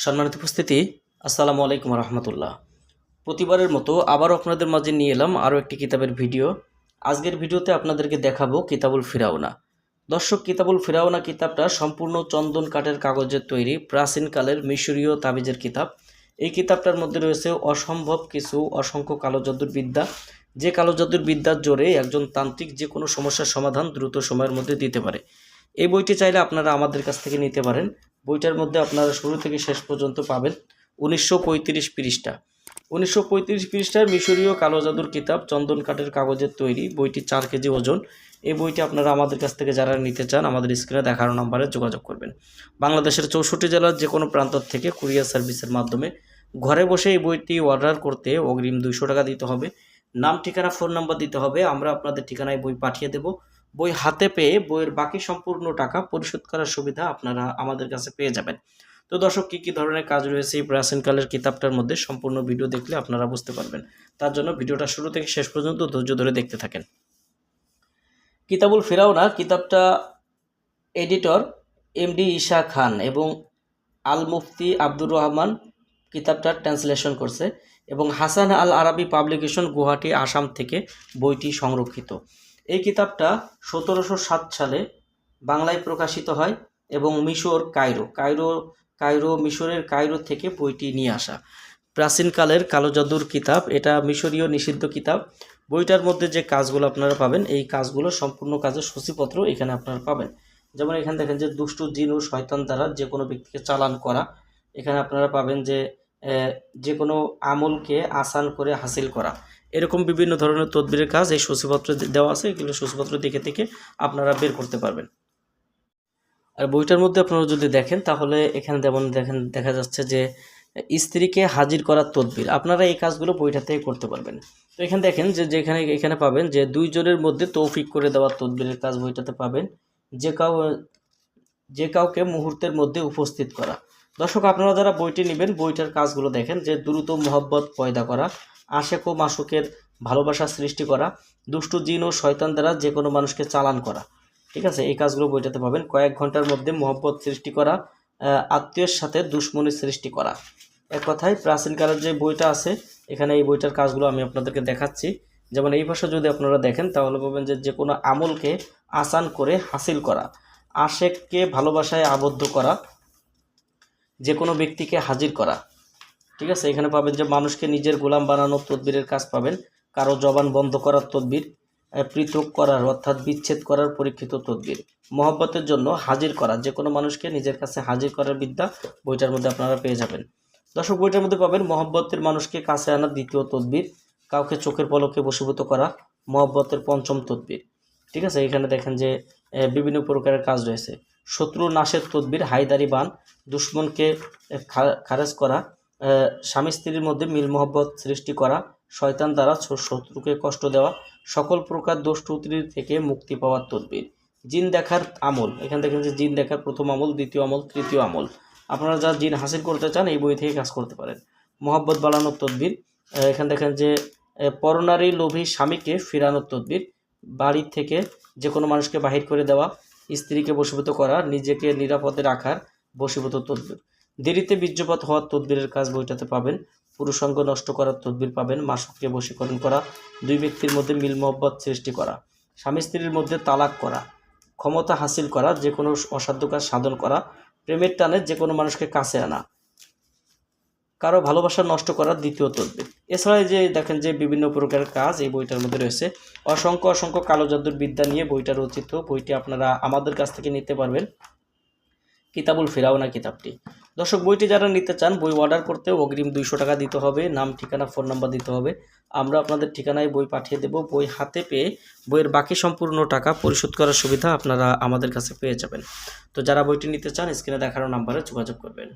সম্মানিত উপস্থিতি, আসসালামু আলাইকুম রহমতুল্লাহ। প্রতিবারের মতো আবারও আপনাদের মাঝে নিয়ে এলাম আরও একটি কিতাবের ভিডিও। আজকের ভিডিওতে আপনাদেরকে দেখাবো কিতাবুল ফিরাউনা। দর্শক, কিতাবুল ফিরাউনা কিতাবটা সম্পূর্ণ চন্দন কাঠের কাগজের তৈরি প্রাচীনকালের মিশরীয় তাবিজের কিতাব। এই কিতাবটার মধ্যে রয়েছে অসম্ভব কিছু অসংখ্য কালো জাদুর বিদ্যা, যে কালো জাদুর বিদ্যার জোরে একজন তান্ত্রিক যে কোনো সমস্যার সমাধান দ্রুত সময়ের মধ্যে দিতে পারে। এই বইটি চাইলে আপনারা আমাদের কাছ থেকে নিতে পারেন। বইটার মধ্যে আপনারা শুরু থেকে শেষ পর্যন্ত পাবেন 1935 পৃষ্ঠা। 1935 পৃষ্ঠার মিশরীয় কালো জাদুর কিতাব, চন্দন কাঠের কাগজের তৈরি। বইটি 4 কেজি ওজন। এই বইটি আপনারা আমাদের কাছ থেকে যারা নিতে চান আমাদের স্ক্রিনে দেখানো নম্বরে যোগাযোগ করবেন। বাংলাদেশের 64 জেলার যে কোনো প্রান্ত থেকে কুরিয়ার সার্ভিসের মাধ্যমে ঘরে বসে এই বইটি অর্ডার করতে অগ্রিম 200 টাকা দিতে হবে। নাম, ঠিকানা, ফোন নাম্বার দিতে হবে। আমরা আপনাদের ঠিকানায় বই পাঠিয়ে দেব। বই হাতে পেয়ে বইয়ের বাকি সম্পূর্ণ টাকা পরিশোধ করার সুবিধা আপনারা আমাদের কাছে পেয়ে যাবেন। তো দর্শক, কী ধরনের কাজ রয়েছে এই প্রাচীনকালের কিতাবটার মধ্যে সম্পূর্ণ ভিডিও দেখলে আপনারা বুঝতে পারবেন। তার জন্য ভিডিওটা শুরু থেকে শেষ পর্যন্ত ধৈর্য ধরে দেখতে থাকেন। কিতাবুল ফিরাউনা কিতাবটা এডিটর এমডি ঈশা খান এবং আল মুফতি আব্দুর রহমান কিতাবটা ট্রান্সলেশন করছে এবং হাসান আল আরাবি পাবলিকেশন, গুয়াহাটি, আসাম থেকে বইটি সংরক্ষিত। এই কিতাবটা 1707 সালে বাংলায় প্রকাশিত হয় এবং মিশর কায়রো মিশরের কায়রো থেকে বইটি নিয়ে আসা। প্রাচীনকালের কালো জাদুর কিতাব, এটা মিশরীয় নিষিদ্ধ কিতাব। বইটার মধ্যে যে কাজগুলো আপনারা পাবেন, এই কাজগুলো সম্পূর্ণ কাজের সূচিপত্র এখানে আপনারা পাবেন। যেমন এখানে দেখেন যে দুষ্ট জিন ও শয়তান দ্বারা যে কোনো ব্যক্তিকে চালান করা। এখানে আপনারা পাবেন যে কোনো আমলকে আসান করে হাসিল করা। এরকম বিভিন্ন ধরনের তদবিরের কাজ এই সূচিপত্র দেওয়া আছে। এগুলো সূচিপত্র দেখে আপনারা বের করতে পারবেন। আর বইটার মধ্যে আপনারা যদি দেখেন তাহলে এখানে দেখা যাচ্ছে যে স্ত্রীকে হাজির করার তদবির। আপনারা এই কাজগুলো বইটাতে করতে পারবেন। তো এখানে দেখেন এখানে পাবেন যে 2 জনের মধ্যে তৌফিক করে দেওয়ার তদবিরের কাজ বইটাতে পাবেন। যে কাউকে মুহূর্তের মধ্যে উপস্থিত করা। দর্শক, আপনারা যারা বইটি নেবেন বইটার কাজগুলো দেখেন যে দ্রুত মোহব্বত পয়দা করা, আশেক ও মাসুকের ভালোবাসা সৃষ্টি করা, দুষ্ট জিন ও শয়তান দ্বারা যে কোনো মানুষকে চালান করা। ঠিক আছে, এই কাজগুলো বইটাতে পাবেন। কয়েক ঘন্টার মধ্যে মোহব্বত সৃষ্টি করা, আত্মীয়ের সাথে দুশ্মনী সৃষ্টি করা। এক কথায় প্রাচীনকালের যে বইটা আছে এখানে এই বইটার কাজগুলো আমি আপনাদেরকে দেখাচ্ছি। যেমন এই ভাষা যদি আপনারা দেখেন তাহলে পাবেন যে কোনো আমলকে আসান করে হাসিল করা, আশেককে ভালোবাসায় আবদ্ধ করা, যে কোনো ব্যক্তিকে হাজির করা। ঠিক আছে, এখানে পাবেন যে মানুষকে নিজের গোলাম বানানোর তদবিরের কাজ পাবেন, কারো জবান বন্ধ করার তদবির, পৃথক করার অর্থাৎ বিচ্ছেদ করার পরীক্ষিত তদবির, মহব্বতের জন্য হাজির করা, যে কোনো মানুষকে নিজের কাছে হাজির করার বিদ্যা বইটার মধ্যে আপনারা পেয়ে যাবেন। দর্শক, বইটার মধ্যে পাবেন মহব্বতের মানুষকে কাছে আনার 2য় তদবির, কাউকে চোখের পলকে বশীভূত করা, মহব্বতের 5ম তদবির। ঠিক আছে, এখানে দেখেন যে বিভিন্ন প্রকারের কাজ রয়েছে। শত্রু নাশের তদবির, হায়দারি বান, দুশ্মনকে খারেজ করা, স্বামী স্ত্রীর মধ্যে মিল মহব্বত সৃষ্টি করা, শয়তান দ্বারা শত্রুকে কষ্ট দেওয়া, সকল প্রকার দোষ ত্রুটি থেকে মুক্তি পাওয়ার তদবির, জিন দেখার আমল। এখানে দেখেন যে জিন দেখার 1ম আমল, 2য় আমল, 3য় আমল। আপনারা যারা জিন হাসিল করতে চান এই বই থেকে কাজ করতে পারেন। মহব্বত বাড়ানোর তদবির, এখানে দেখেন যে পরনারী লোভী স্বামীকে ফিরানোর তদবির, বাড়ি থেকে যে কোনো মানুষকে বাহির করে দেওয়া, স্ত্রীকে বশীভূত করা, নিজেকে নিরাপদে রাখার বশীভূত তদবির, দেরিতে বীর্যপাত হওয়ার তদবিরের কাজ বইটাতে পাবেন। পুরুষাঙ্গ নষ্ট করার তদবির পাবেন, মাসুককে বশীকরণ করা, 2 ব্যক্তির মধ্যে মিল মহব্বত সৃষ্টি করা, স্বামী স্ত্রীর মধ্যে তালাক করা, ক্ষমতা হাসিল করা, যে কোনো অসাধ্য কাজ সাধন করা, প্রেমের টানে যে কোনো মানুষকে কাছে আনা, কারো ভালোবাসা নষ্ট করার 2য় তদবির। এছাড়া যে দেখেন যে বিভিন্ন প্রকারের কাজ এই বইটার মধ্যে রয়েছে। অসংখ্য কালো জাদুর বিদ্যা নিয়ে বইটা রচিত। বইটি আপনারা আমাদের কাছ থেকে নিতে পারবেন, কিতাবুল ফিরাউনা কিতাবটি। দর্শক, বইটি যারা নিতে চান বই অর্ডার করতে অগ্রিম 200 টাকা দিতে হবে। নাম, ঠিকানা, ফোন নাম্বার দিতে হবে। আমরা আপনাদের ঠিকানায় বই পাঠিয়ে দেব। বই হাতে পেয়ে বইয়ের বাকি সম্পূর্ণ টাকা পরিশোধ করার সুবিধা আপনারা আমাদের কাছে পেয়ে যাবেন। তো যারা বইটি নিতে চান স্ক্রিনে দেখানো নাম্বারে যোগাযোগ করবেন।